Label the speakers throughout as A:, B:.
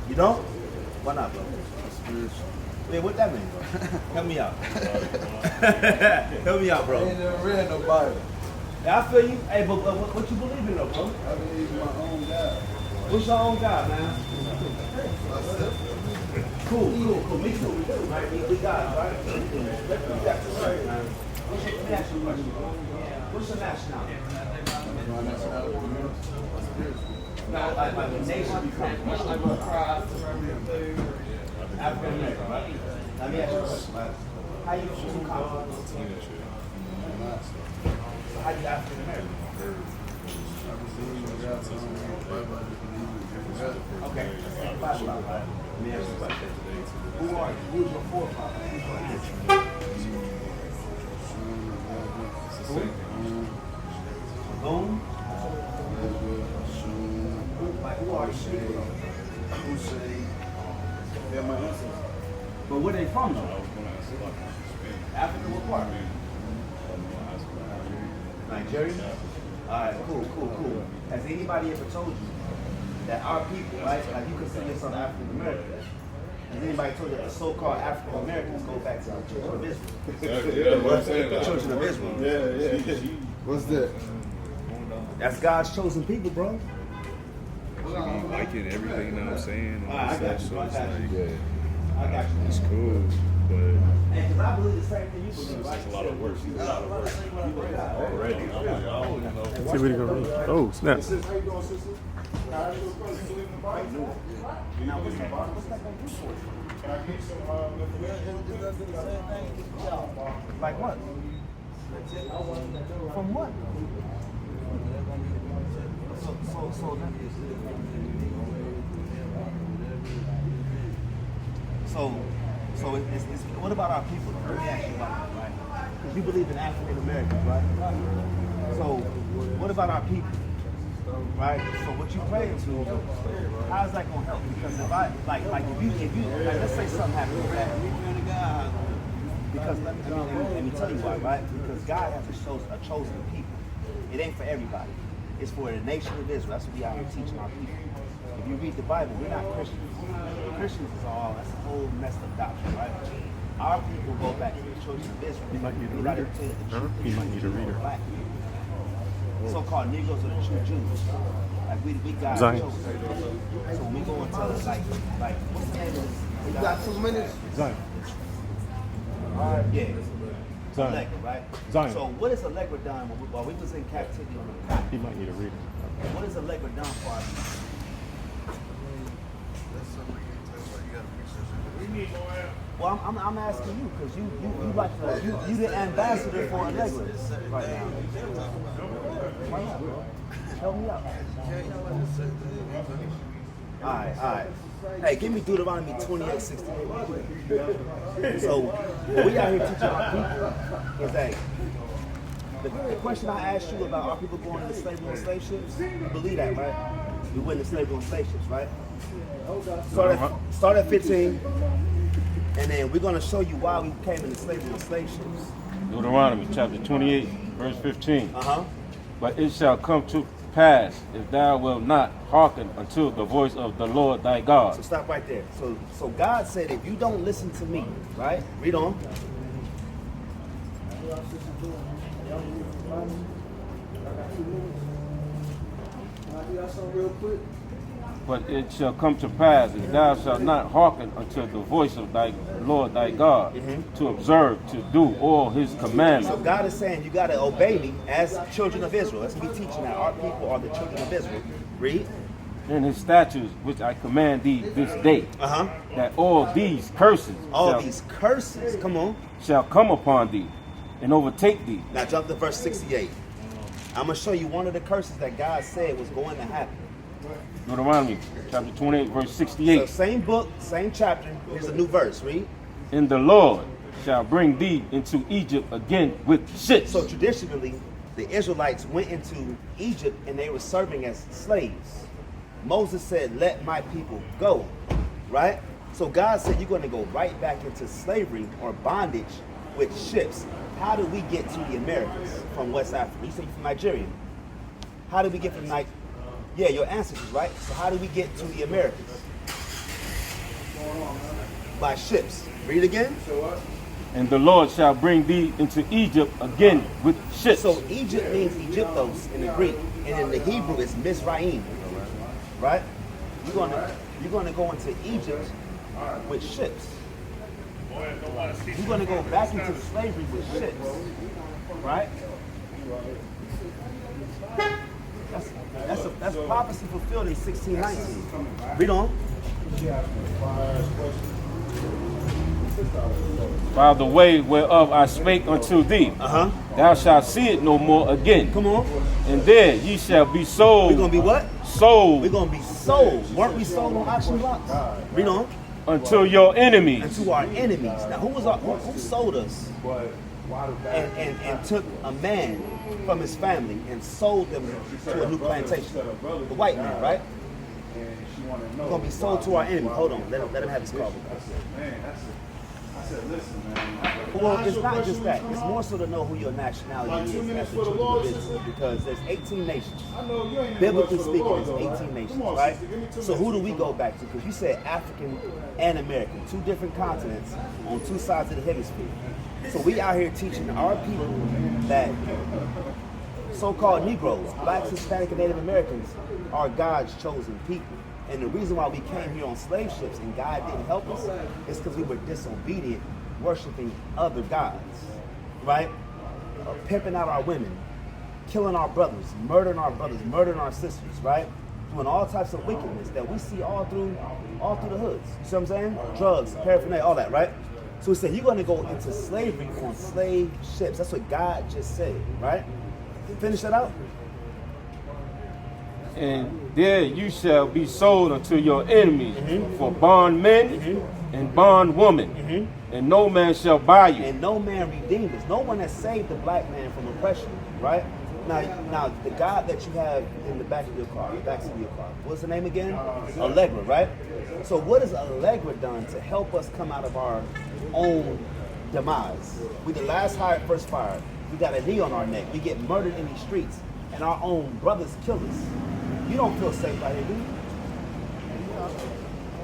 A: You don't? Why not, bro? Wait, what that mean, bro? Help me out. Help me out, bro.
B: I ain't never read no Bible.
A: Yeah, I feel you. Hey, but what you believe in, though, bro?
B: I believe in my own God.
A: What's your own God, man? Cool. Me too. Right? We got it, right? We got this right, man. Let me ask you a question. What's your nationality?
B: My nationality,
A: No, like the nation you come from. African American, right? Let me ask you a question, right? How you choose to come? So how you African American? Okay, let's take the Bible out, right? Let me ask you a question. Who are you? Who's your forefather? Who's your ancestor? Boom? Like, who are you?
B: They're my ancestors.
A: But where they from, though? Africa, what part? Nigeria? Alright, cool. Has anybody ever told you that our people, right, like you consider yourself African American, has anybody told you that the so-called African Americans go back to the children of Israel? The children of Israel.
B: Yeah. What's that?
A: That's God's chosen people, bro.
C: Like it, everything, you know what I'm saying?
A: I got you.
C: So it's
A: I got
C: like,
A: you. I got you.
C: it's cool, but
A: And because I believe the same thing you believe, right?
C: it's a lot of work. Already.
D: See what he gonna read. Oh, snap.
A: Now, what's that gonna do for you? Like what? From what? So it's what about our people? Let me ask you about that, right? Because you believe in African Americans, right? So what about our people? Right? So what you pray to, how's that gonna help? Because if I like if you like let's say something happens, right? Because let me tell you why, right? Because God has a chosen people. It ain't for everybody. It's for the nation of Israel. That's what we out here teaching our people. If you read the Bible, we're not Christians. Christians is all, that's a whole messed up doctrine, right? Our people go back to the children of Israel.
D: He might need a reader. He might need a reader.
A: Black people. So-called Negroes are the true Jews. Like we got
D: Zion.
A: chosen. So when we go and tell us like what's the name of this?
B: You got 2 minutes?
D: Zion.
A: Yeah.
D: Zion.
A: Allegra, right?
D: Zion.
A: So what is Allegra done while we was in captivity on the map?
D: He might need a reader.
A: What is Allegra done for our people? Well, I'm asking you because you like you the ambassador for Allegra right now. Why not, bro? Help me out. All right. Hey, give me Deuteronomy 28:68. So what we out here teaching our people is that the question I asked you about our people going into slavery on slave ships, you believe that, right? We went into slavery on slave ships, right? Start at 15, and then we're going to show you why we came into slavery on slave ships.
E: Deuteronomy chapter 28, verse 15.
A: Uh-huh.
E: But it shall come to pass, if thou wilt not hearken unto the voice of the Lord thy
A: So
E: God.
A: stop right there. So God said, if you don't listen to me, right? Read on.
B: Real quick.
E: But it shall come to pass, if thou shalt not hearken unto the voice of thy Lord thy God, to observe, to do all his
A: So
E: commandments.
A: God is saying you got to obey me as children of Israel. That's what we're teaching that our people are the children of Israel. Read.
E: And his statutes which I command thee this day,
A: Uh-huh.
E: that all these curses
A: All these curses, come on.
E: shall come upon thee and overtake thee.
A: Now jump to verse 68. I'm going to show you one of the curses that God said was going to happen.
E: Deuteronomy chapter 28, verse
A: So
E: 68.
A: same book, same chapter. Here's a new verse. Read.
E: And the Lord shall bring thee into Egypt again with ships.
A: So traditionally, the Israelites went into Egypt and they were serving as slaves. Moses said, let my people go, right? So God said, you're going to go right back into slavery or bondage with ships. How do we get to the Americas from West Africa? You said you're from Nigeria. How do we get from Nigeria? Yeah, your ancestors, right? So how do we get to the Americas? By ships. Read again.
E: And the Lord shall bring thee into Egypt again with ships.
A: So Egypt means Egyptos in the Greek, and in the Hebrew it's Mizraim. Right? You're gonna go into Egypt with ships. You're gonna go back into slavery with ships. Right? That's prophecy fulfilled in 1619. Read on.
E: By the way whereof I spake unto thee, thou shalt see it no more again.
A: Come on.
E: And there ye shall be sold.
A: We're gonna be what?
E: Sold.
A: We're gonna be sold. Weren't we sold on auction blocks? Read on.
E: Unto your enemies.
A: And to our enemies. Now who sold us? And took a man from his family and sold them to a new plantation. The white man, right? We're gonna be sold to our enemy. Hold on, let him have his call. Well, it's not just that. It's more so to know who your nationality is as the children of Israel, because there's 18 nations. Biblically speaking, there's 18 nations, right? So who do we go back to? Because you said African and American, two different continents on two sides of the hemisphere. So we out here teaching our people that so-called Negroes, blacks, Hispanic, and Native Americans are God's chosen people. And the reason why we came here on slave ships and God didn't help us is because we were disobedient, worshiping other gods, right? Pimping out our women, killing our brothers, murdering our sisters, right? Doing all types of wickedness that we see all through the hoods. You see what I'm saying? Drugs, paraphernalia, all that, right? So he said, you're going to go into slavery on slave ships. That's what God just said, right? Finish that out.
E: And there you shall be sold unto your enemies for bondmen and bondwomen, and no man shall buy you.
A: And no man redeemed us. No one has saved the black man from oppression, right? Now the God that you have in the back of your car, what's the name again? Allegra, right? So what has Allegra done to help us come out of our own demise? We the last hired, first fired. We got a knee on our neck. We get murdered in these streets, and our own brothers kill us. You don't feel safe right here, do you?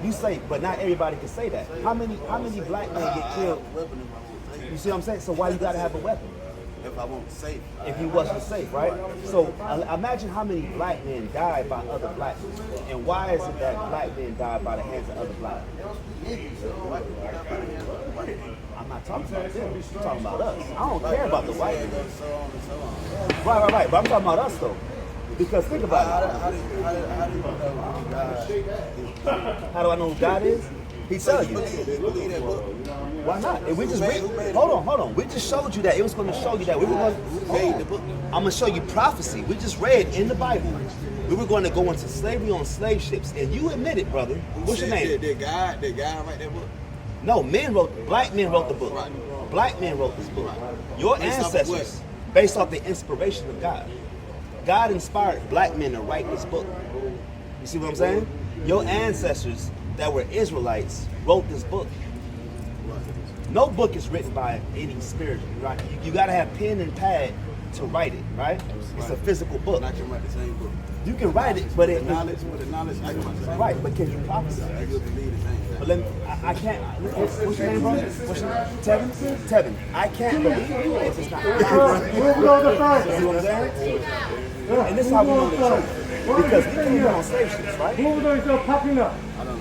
A: You safe, but not everybody can say that. How many black men get killed? You see what I'm saying? So why you gotta have a weapon?
B: If I wasn't safe.
A: If you wasn't safe, right? So imagine how many black men died by other black men. And why is it that black men died by the hands of other black men? I'm not talking about them. I'm talking about us. I don't care about the white men. Right. But I'm talking about us though. Because think about it.
B: How do you know who God is?
A: How do I know who God is? He tell you.
B: Believe that book.
A: Why not? If we just read, hold on. We just showed you that. It was going to show you that. We were going to read the book. I'm going to show you prophecy. We just read in the Bible. We were going to go into slavery on slave ships. And you admit it, brother. What's your name?
B: Did God write that book?
A: No, black men wrote the book. Right. Black men wrote this book. Your ancestors, based off the inspiration of God. God inspired black men to write this book. You see what I'm saying? Your ancestors that were Israelites wrote this book. No book is written by any spirit, right? You got to have pen and pad to write it, right? It's a physical book.
B: I can write the same book.
A: You can write it, but
B: with the knowledge, I can write the same
A: right, but can you prophesy?
B: I can believe the same thing.
A: But let me, I can't. What's your name, bro? What's your name? Tevin. I can't believe you if it's not. See what I'm saying? And this is how we know the truth. Because we came here on slave ships, right?
B: I don't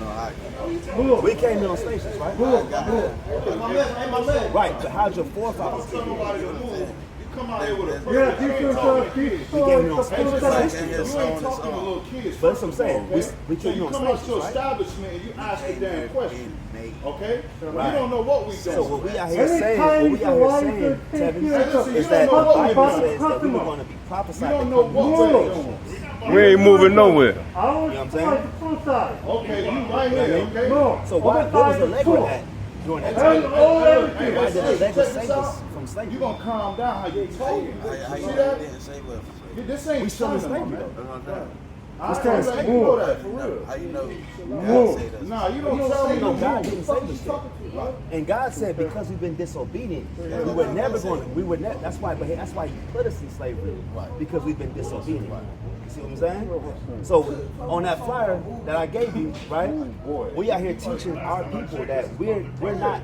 B: know how.
A: We came here on slave ships, right? Right, but how'd your forefathers get here?
F: Come out here with a
A: We came here on slave ships. But that's what I'm saying. We came here on
F: come
A: slave
F: out
A: ships,
F: to
A: right?
F: establishment and you ask a damn question. Okay?
A: Right.
F: You don't know what we doing.
A: So what we out here saying, Tevin, is that the Bible says that we were going to be prophesied to come here.
E: We ain't moving nowhere.
A: You know what I'm saying?
F: Okay, you right here, okay?
A: So what was the leg with that during that time? Why did the leg save us from slavery?
F: You gonna calm down how you talking.
B: How
F: See
B: you
F: that?
B: didn't say what?
F: This ain't
A: We still in
F: China,
A: slavery
F: man.
A: though.
F: I don't let you know that for real.
B: How you know God said that?
F: Nah, you don't tell me
A: No,
F: no
A: God
F: more.
A: didn't save us yet. And God said because we've been disobedient, we were never going to, that's why he put us in slavery, because we've been disobedient. See what I'm saying? So on that flyer that I gave you, right? We out here teaching our people that we're not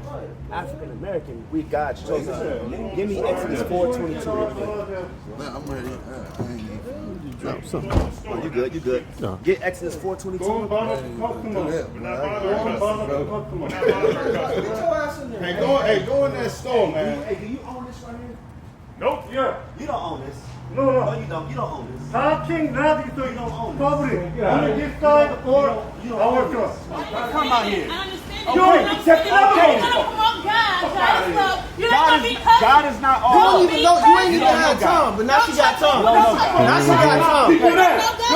A: African American. We God's chosen. Give me Exodus 4:22 real quick.
B: Man, I'm ready.
D: No, something.
A: Oh, you good? You good?
D: No.
A: Get Exodus 4:22.
F: Hey, go in that store, man.
A: Hey, do you own this right here?
G: Nope, yeah.
A: You don't own this.
G: No.
A: No, you don't. You don't own this.
G: Talking not
A: You don't own this.
G: public. Only this side or
A: You don't
G: our
A: own
G: truck.
A: this. Come out here.
H: I understand.
A: Okay,
H: You're
A: okay.
H: gonna promote God. You're not gonna be cousin.
A: God is not
F: You
A: all.
F: don't even know. You ain't even had time, but now she got time. Now she got time.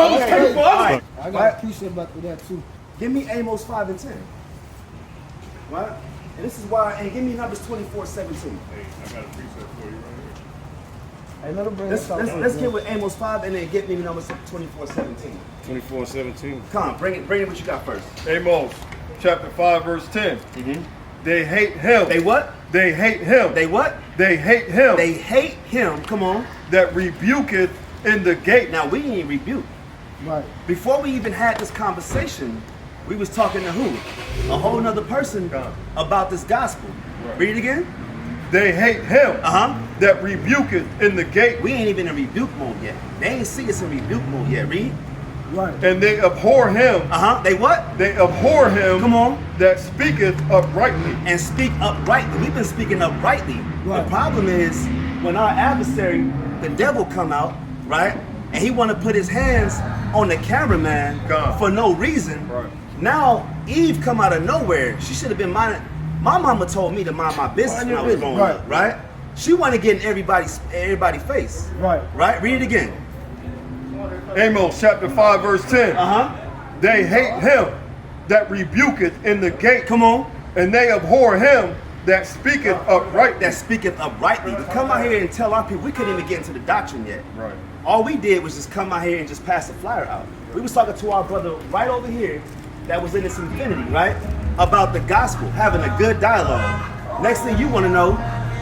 A: Okay.
I: I got a precept about that too.
A: Give me Amos 5 and 10. Right? And this is why, and give me Numbers 24:17.
I: Hey, let him bring
A: Let's,
I: this out.
A: let's get with Amos 5 and then get me Numbers 24:17.
E: 24:17.
A: Come on, bring it what you got first.
G: Amos, chapter 5, verse 10. They hate him.
A: They what?
G: They hate him.
A: They what?
G: They hate him.
A: They hate him. Come on.
G: That rebuketh in the gate.
A: Now we ain't rebuked.
I: Right.
A: Before we even had this conversation, we was talking to who? A whole nother person about this gospel. Read it again.
G: They hate him. That rebuketh in the gate.
A: We ain't even in rebuke mode yet. They ain't see us in rebuke mode yet. Read.
I: Right.
G: And they abhor him.
A: They what?
G: They abhor him.
A: Come on.
G: That speaketh uprightly.
A: And speak uprightly. We've been speaking uprightly.
I: Right.
A: The problem is when our adversary, the devil, come out, right? And he want to put his hands on the cameraman for no reason.
G: Right.
A: Now Eve come out of nowhere. She should have been minding. My mama told me to mind my business when I was growing up, right? She want to get in everybody's face.
I: Right.
A: Right? Read it again.
G: Amos chapter 5 verse 10. They hate him that rebuketh in the gate.
A: Come on.
G: And they abhor him that speaketh uprightly.
A: That speaketh uprightly. To come out here and tell our people, we couldn't even get into the doctrine yet.
G: Right.
A: All we did was just come out here and just pass the flyer out. We was talking to our brother right over here that was in this infinity, right? About the gospel, having a good dialogue. Next thing you want to know,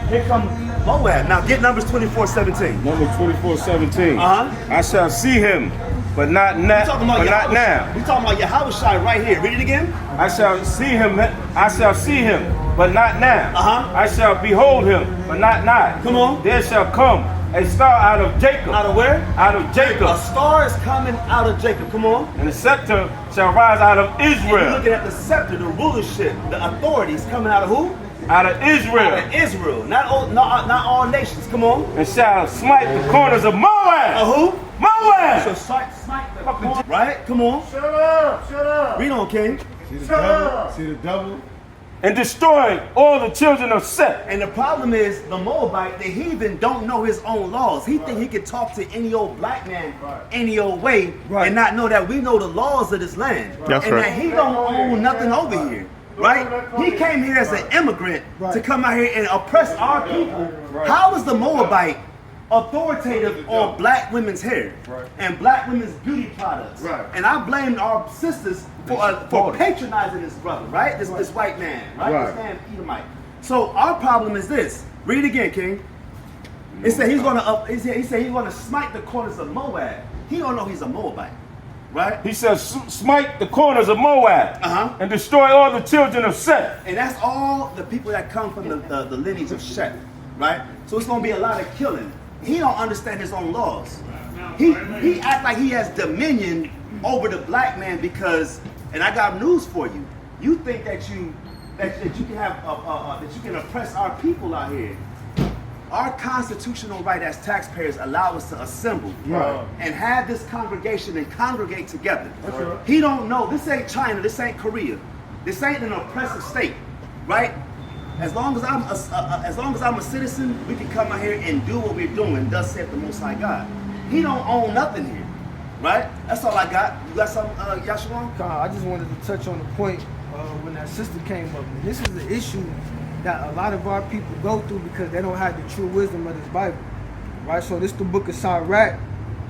A: here come Moab. Now get Numbers 24:17.
E: Number 24:17.
A: Uh-huh.
E: I shall see him, but not now.
A: We talking about
E: Not now.
A: We talking about YAHAWAH'S right here. Read it again.
E: I shall see him. I shall see him, but not now.
A: Uh-huh.
E: I shall behold him, but not nigh.
A: Come on.
E: There shall come a star out of Jacob.
A: Out of where?
E: Out of Jacob.
A: A star is coming out of Jacob. Come on.
E: And the scepter shall rise out of
A: And you're
E: Israel.
A: looking at the scepter, the rulership, the authorities coming out of who?
E: Out of Israel.
A: Out of Israel. Not all nations. Come on.
E: And shall smite the corners of Moab.
A: Who?
E: Moab.
A: So smite the corner. Right? Come on.
G: Shut up! Shut up!
A: Read on, King.
B: See the devil? See the devil?
E: And destroy all the children of Seth.
A: And the problem is the Moabite, the heathen, don't know his own laws. He think he could talk to any old black man any old way and not know that we know the laws of this land.
D: That's
A: and
D: right.
A: that he don't own nothing over here. Right? He came here as an immigrant to come out here and oppress our people. How is the Moabite authoritative on black women's hair and black women's beauty products? And I blame our sisters for patronizing this brother, right? This white man, right? This man Edomite. So our problem is this. Read again, King. It said he's gonna smite the corners of Moab. He don't know he's a Moabite, right?
E: He says, smite the corners of Moab and destroy all the children of Seth.
A: And that's all the people that come from the lineage of Seth, right? So it's gonna be a lot of killing. He don't understand his own laws. He act like he has dominion over the black man because, and I got news for you. You think that you can have that you can oppress our people out here. Our constitutional right as taxpayers allow us to assemble and have this congregation and congregate together. He don't know. This ain't China. This ain't Korea. This ain't an oppressive state, right? As long as I'm a citizen, we can come out here and do what we're doing. Thus saith the Most High God. He don't own nothing here, right? That's all I got. You got something, Yahshua?
I: I just wanted to touch on the point when that sister came up. And this is the issue that a lot of our people go through because they don't have the true wisdom of this Bible, right? So this is the book of Sirach,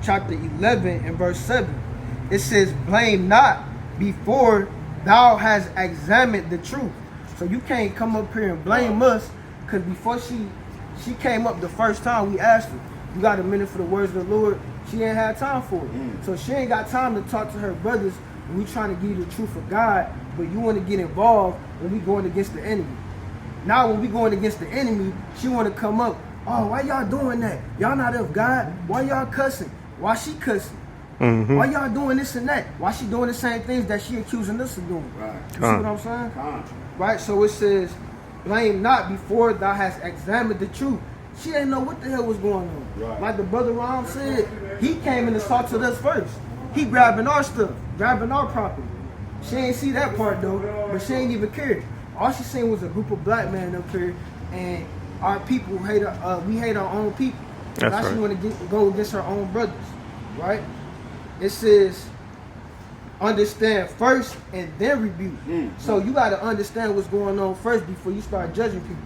I: chapter 11 and verse 7. It says, blame not before thou hast examined the truth. So you can't come up here and blame us because before she came up the first time we asked her, you got a minute for the words of the Lord? She ain't had time for it. So she ain't got time to talk to her brothers when we trying to give you the truth of God, but you want to get involved when we going against the enemy. Now when we going against the enemy, she want to come up. Oh, why y'all doing that? Y'all not of God? Why y'all cussing? Why she cussing? Why y'all doing this and that? Why she doing the same things that she accusing us of doing?
A: Right.
I: You see what I'm saying? Right, so it says, blame not before thou hast examined the truth. She didn't know what the hell was going on.
A: Right.
I: Like the brother Ron said, he came in and talked to us first. He grabbing our stuff, grabbing our property. She ain't see that part though, but she ain't even care. All she seen was a group of black men up here, and our people hate we hate our own people.
D: That's
I: now
D: right.
I: she want to go against her own brothers, right? It says, understand first and then rebuke. So you got to understand what's going on first before you start judging people.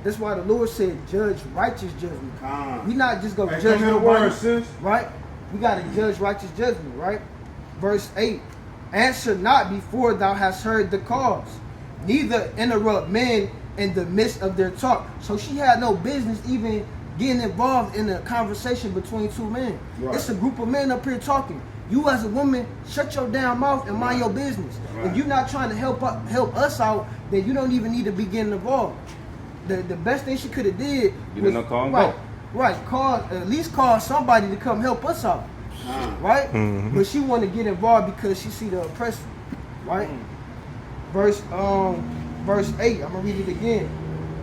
I: That's why the Lord said, judge righteous judgment. We not just go judge nobody, right? We got to judge righteous judgment, right? Verse 8, answer not before thou hast heard the cause, neither interrupt men in the midst of their talk. So she had no business even getting involved in a conversation between two men. Right. It's a group of men up here talking. You as a woman, shut your damn mouth and mind your business. Right. If you're not trying to help us out, then you don't even need to be getting involved. The best thing she could have did was at least call somebody to come help us out, right? But she want to get involved because she see the oppressor, right? Verse 8. I'm gonna read it again.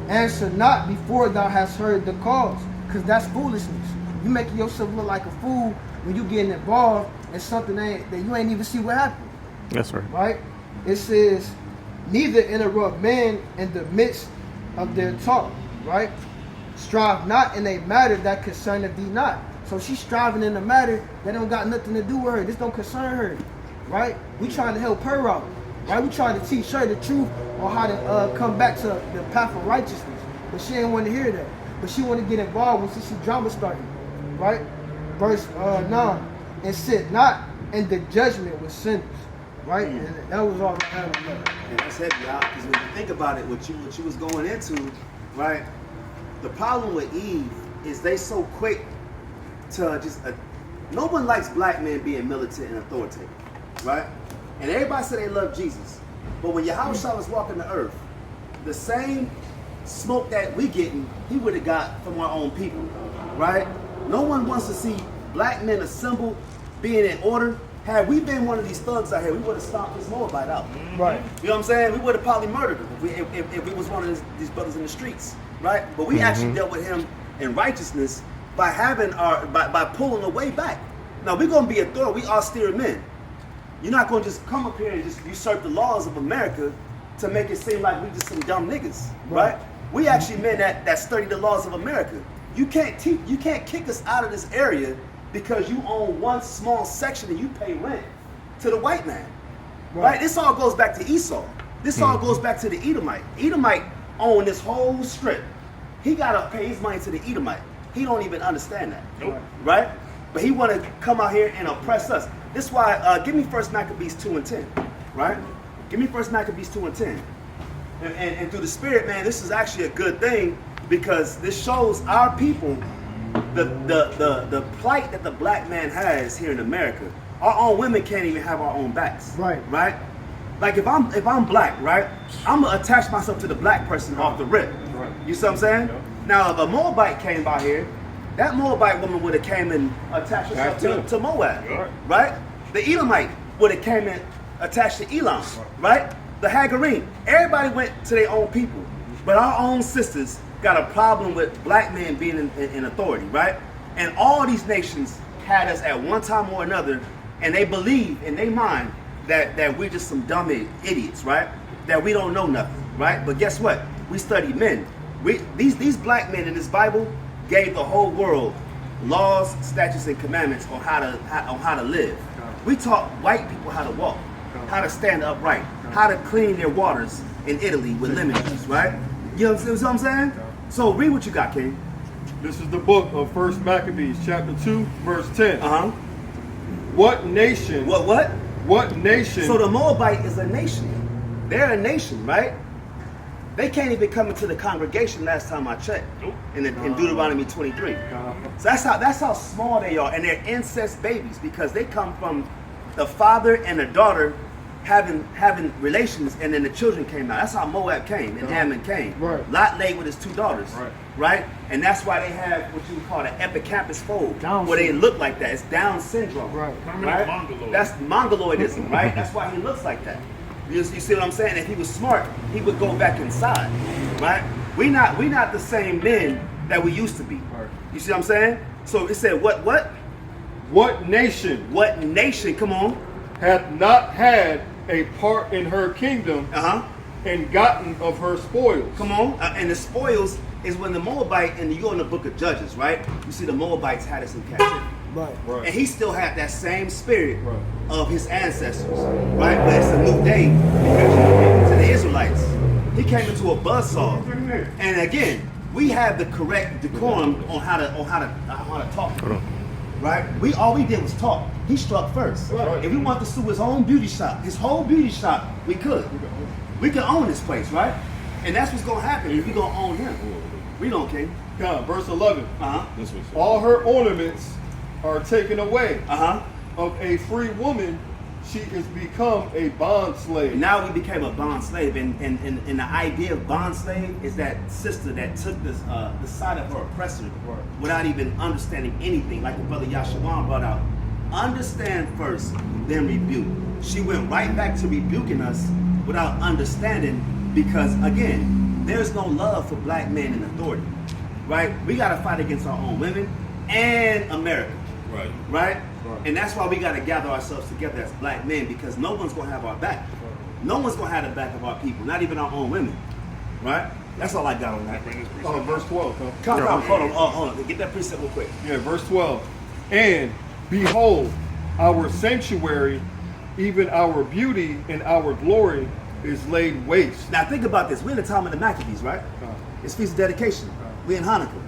I: Answer not before thou hast heard the cause, because that's foolishness. You making yourself look like a fool when you getting involved in something that you ain't even see what happened.
D: That's right.
I: Right? It says, neither interrupt men in the midst of their talk, right? Strive not in a matter that concerneth thee not. So she's striving in a matter that don't got nothing to do with her. This don't concern her, right? We trying to help her out, right? We trying to teach her the truth on how to come back to the path of righteousness. But she ain't want to hear that. But she want to get involved when she see drama starting, right? Verse 9, and sit not in the judgment with sinners, right? And that was all I had on that.
A: And that's heavy, y'all, because when you think about it, what you was going into, right? The problem with Eve is they so quick to just no one likes black men being militant and authoritative, right? And everybody say they love Jesus, but when YAHAWAH'S was walking the earth, the same smoke that we getting, he would have got from our own people, right? No one wants to see black men assembled, being in order. Had we been one of these thugs out here, we would have stomped this Moabite out.
I: Right.
A: You know what I'm saying? We would have probably murdered him if we was one of these brothers in the streets, right? But we actually dealt with him in righteousness by having by pulling away back. Now we're gonna be authority. We austere men. You're not gonna just come up here and just usurp the laws of America to make it seem like we just some dumb niggas, right? We actually men that study the laws of America. You can't kick us out of this area because you own one small section and you pay rent to the white man, right? This all goes back to Esau. This all goes back to the Edomite. Edomite own this whole strip. He gotta pay his money to the Edomite. He don't even understand that, right? But he want to come out here and oppress us. This is why, give me 1 Maccabees 2:10, right? Give me 1 Maccabees 2:10. And through the Spirit, man, this is actually a good thing because this shows our people the plight that the black man has here in America. Our own women can't even have our own backs. Right. Like if I'm black, right, I'm gonna attach myself to the black person off the rip. Right. You see what I'm saying? Yeah. Now if a Moabite came by here, that Moabite woman would have came and attached herself to Moab. Right? The Edomite would have came and attached to Elam. Right? The Hagarine. Everybody went to their own people. But our own sisters got a problem with black men being in authority, right? And all these nations had us at one time or another, and they believe in their mind that we're just some dumb idiots, right? That we don't know nothing, right? But guess what? We study men. These black men in this Bible gave the whole world laws, statutes, and commandments on how to live. We taught white people how to walk, how to stand upright, how to clean their waters in Italy with lemon juice, right? You know what I'm saying? So read what you got, King.
G: This is the book of 1 Maccabees, chapter 2, verse 10. What nation?
A: What?
G: What nation?
A: So the Moabite is a nation. They're a nation, right? They can't even come into the congregation last time I checked. In Deuteronomy 23. So that's how small they are, and they're incest babies because they come from the father and the daughter having relations, and then the children came out. That's how Moab came and Ammon came.
I: Right.
A: Lot laid with his 2 daughters. Right? And that's why they have what you call an epicampus fold, where they look like that. It's Down syndrome. Right? That's Mongoloidism, right? That's why he looks like that. You see what I'm saying? If he was smart, he would go back inside, right? We not the same men that we used to be. You see what I'm saying? So it said, what?
G: What nation?
A: What nation? Come on.
G: Hath not had a part in her kingdom and gotten of her spoils.
A: Come on. And the spoils is when the Moabite, and you go in the book of Judges, right? You see the Moabites had us in captivity.
I: Right.
A: And he still had that same spirit of his ancestors, right? But it's a new day because he came into the Israelites. He came into a buzzsaw. And again, we have the correct decorum on how to talk. Right? All we did was talk. He struck first. If we want to sue his own beauty shop, his whole beauty shop, we could. We could own this place, right? And that's what's gonna happen if we gonna own him. We don't care.
G: Verse 11. All her ornaments are taken away. Of a free woman, she is become a bond slave.
A: Now we became a bond slave, and the idea of bond slave is that sister that took the side of her oppressor without even understanding anything, like the brother YAHAWAH brought out. Understand first, then rebuke. She went right back to rebuking us without understanding, because again, there's no love for black men in authority, right? We got to fight against our own women and America, right? And that's why we got to gather ourselves together as black men, because no one's going to have our back. No one's going to have the back of our people, not even our own women, right? That's all I got on that.
G: Verse 12.
A: Hold on. Get that precept real quick.
G: Yeah, verse 12. And behold, our sanctuary, even our beauty and our glory, is laid waste.
A: Now think about this. We're in the time of the Maccabees, right? It's Feast of Dedication. We're in Hanukkah.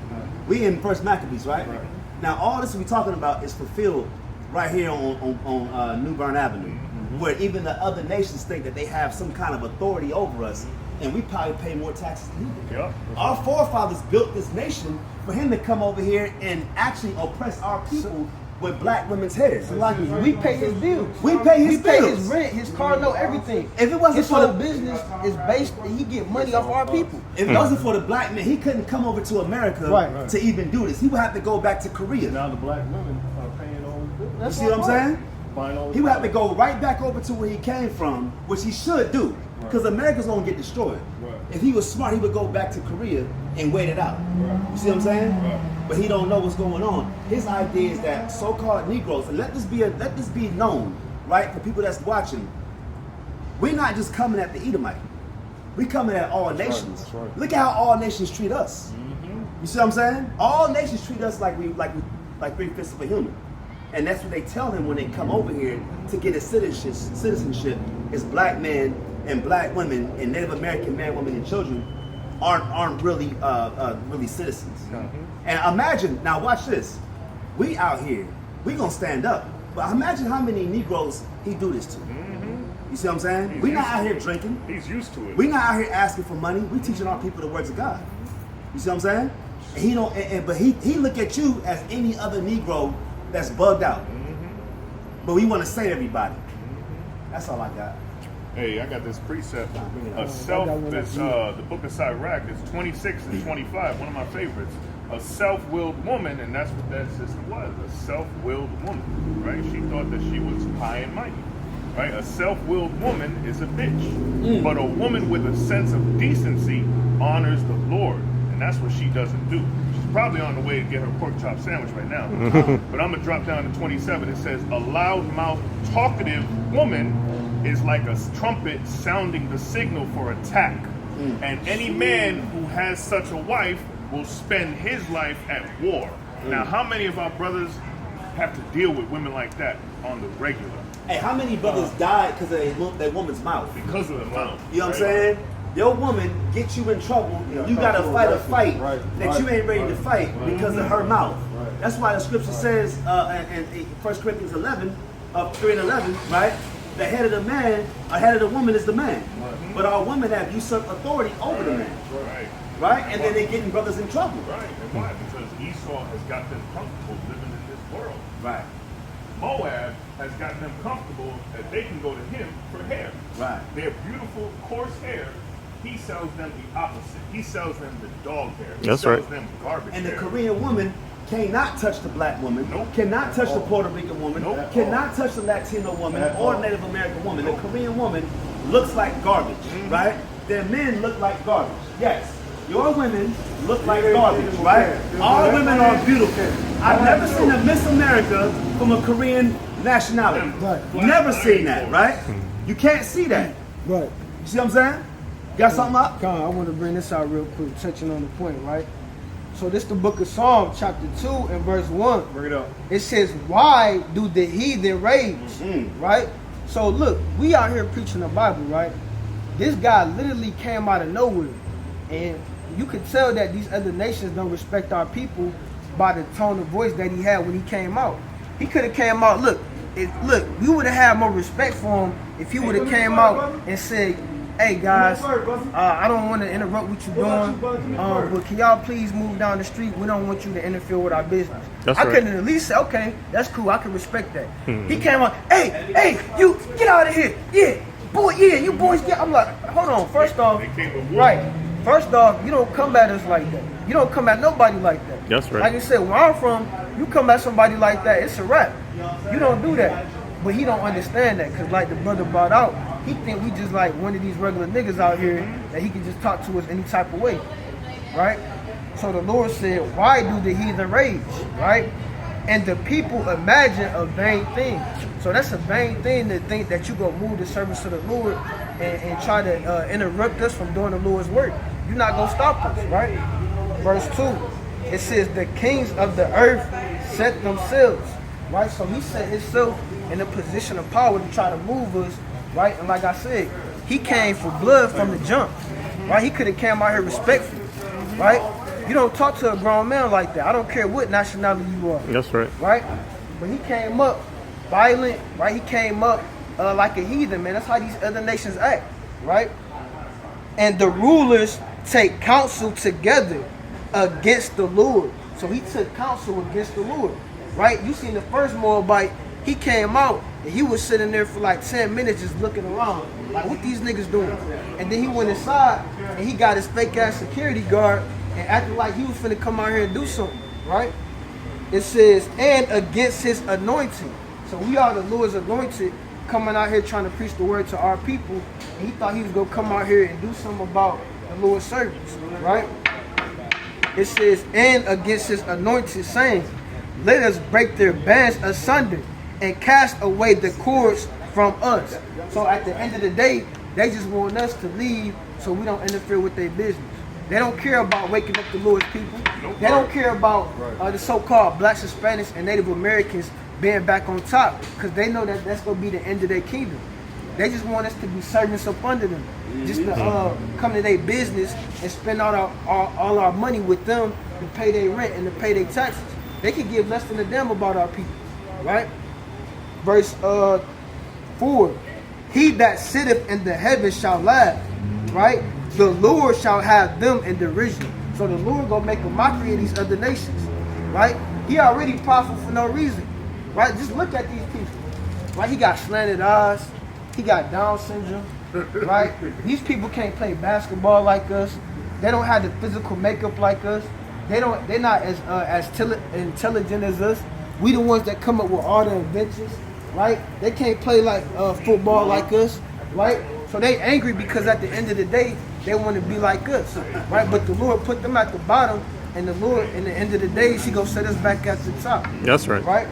A: We in First Maccabees, right? Now all this we're talking about is fulfilled right here on New Bern Avenue, where even the other nations think that they have some kind of authority over us, and we probably pay more taxes than he did. Our forefathers built this nation for him to come over here and actually oppress our people with black women's hair.
I: So like we pay his bills.
A: We pay his bills.
I: His rent, his car note, everything.
A: If it wasn't
I: his
A: for
I: whole
A: the
I: business is based, he get money off our people.
A: If it wasn't for the black man, he couldn't come over to America to even do this. He would have to go back to Korea.
G: Now the black women are paying all the bills.
A: You see what I'm saying? He would have to go right back over to where he came from, which he should do, because America's gonna get destroyed. If he was smart, he would go back to Korea and wait it out. You see what I'm saying? But he don't know what's going on. His idea is that so-called Negroes, and let this be known, right, for people that's watching. We're not just coming at the Edomite. We coming at all nations. Look at how all nations treat us. You see what I'm saying? All nations treat us like 3/5 of a human. And that's what they tell him when they come over here to get a citizenship is black men and black women and Native American men, women, and children aren't really citizens. And imagine, now watch this. We out here, we gonna stand up. But imagine how many Negroes he do this to. You see what I'm saying? We're not out here drinking.
B: He's used to it.
A: We're not out here asking for money. We teaching our people the words of God. You see what I'm saying? And he don't. But he look at you as any other Negro that's bugged out. But we want to save everybody. That's all I got.
B: Hey, I got this precept. The book of Sirach is 26 and 25, one of my favorites. A self-willed woman, and that's what that sister was, a self-willed woman, right? She thought that she was high and mighty, right? A self-willed woman is a bitch, but a woman with a sense of decency honors the Lord, and that's what she doesn't do. She's probably on the way to get her pork chop sandwich right now, but I'm gonna drop down to 27. It says, a loud-mouthed, talkative woman is like a trumpet sounding the signal for attack, and any man who has such a wife will spend his life at war. Now, how many of our brothers have to deal with women like that on the regular?
A: Hey, how many brothers died because of that woman's mouth?
B: Because of the mouth.
A: You know what I'm saying? Your woman gets you in trouble. You got to fight a fight that you ain't ready to fight because of her mouth. That's why the scripture says in 1 Corinthians 11, 3 and 11, right? the head of the man, the head of the woman is the man. But our women have usurped authority over the man. Right? And then they're getting brothers in trouble.
B: Right. And why? Because Esau has got them comfortable living in this world.
A: Right.
B: Moab has gotten them comfortable that they can go to him for hair.
A: Right.
B: Their beautiful, coarse hair, he sells them the opposite. He sells them the dog hair. He
D: That's
B: sells
D: right.
B: them garbage
A: And the
B: hair.
A: Korean woman cannot touch the black woman,
B: Nope.
A: cannot touch the Puerto Rican woman,
B: Nope.
A: cannot touch the Latino woman or Native American woman. The Korean woman looks like garbage, right? Their men look like garbage. Yes, your women look like garbage, right? All women are beautiful. I've never seen a Miss America from a Korean nationality.
I: Right.
A: Never seen that, right? You can't see that.
I: Right.
A: You see what I'm saying? Got something up?
I: Con, I want to bring this out real quick, touching on the point, right? So this the book of Psalm, chapter 2 and verse 1.
G: Bring it up.
I: It says, why do the heathen rage? Right? So look, we out here preaching the Bible, right? This guy literally came out of nowhere. And you could tell that these other nations don't respect our people by the tone of voice that he had when he came out. He could have came out, look, we would have had more respect for him if he would have came out and said, hey guys, I don't want to interrupt what you're doing, but can y'all please move down the street? We don't want you to interfere with our business.
D: That's
I: I
D: right.
I: couldn't at least say, okay, that's cool, I can respect that. He came out, hey, you get out of here. Yeah, boy, yeah, you boys get. I'm like, hold on, first off,
B: They came with war.
I: right. First off, you don't come at us like that. You don't come at nobody like that.
D: That's right.
I: Like I said, where I'm from, you come at somebody like that, it's a wrap. You don't do that. But he don't understand that, because like the brother brought out, he think we just like one of these regular niggas out here that he can just talk to us any type of way, right? So the Lord said, why do the heathen rage, right? And the people imagine a vain thing. So that's a vain thing to think that you're going to move the service of the Lord and try to interrupt us from doing the Lord's work. You're not going to stop us, right? Verse 2, it says, the kings of the earth set themselves, right? So he set himself in a position of power to try to move us, right? And like I said, he came for blood from the jump, right? He could have came out here respectful, right? You don't talk to a grown man like that. I don't care what nationality you are,
D: That's right.
I: right? But he came up violent, right? He came up like a heathen, man. That's how these other nations act, right? And the rulers take counsel together against the Lord. So he took counsel against the Lord, right? You seen the first Moabite, he came out and he was sitting there for like 10 minutes just looking around, like what these niggas doing? And then he went inside and he got his fake ass security guard and acted like he was finna come out here and do something, right? It says, and against his anointing. So we are the Lord's anointed, coming out here trying to preach the word to our people, and he thought he was gonna come out here and do something about the Lord's service, right? It says, and against his anointed, saying, let us break their bands asunder and cast away the cords from us. So at the end of the day, they just want us to leave so we don't interfere with their business. They don't care about waking up the Lord's people. They don't care about the so-called blacks, Hispanics, and Native Americans being back on top, because they know that that's going to be the end of their kingdom. They just want us to be servants up under them, just to come to their business and spend all our money with them to pay their rent and to pay their taxes. They can give less than a damn about our people, right? Verse 4, he that sitteth in the heavens shall laugh, right? The Lord shall have them in derision. So the Lord gonna make a mockery of these other nations, right? He already powerful for no reason, right? Just look at these people, right? He got slanted eyes, he got Down syndrome, right? These people can't play basketball like us. They don't have the physical makeup like us. They're not as intelligent as us. We the ones that come up with all the inventions, right? They can't play like football like us, right? So they angry because at the end of the day, they want to be like us, right? But the Lord put them at the bottom, and the Lord, in the end of the days, he gonna set us back at the top.
D: That's right.
I: Right?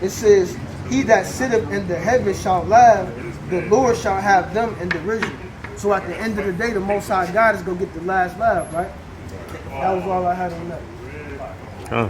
I: It says, he that sitteth in the heavens shall laugh, the Lord shall have them in derision. So at the end of the day, the Most High God is gonna get the last laugh, right? That was all I had on that.
D: Huh.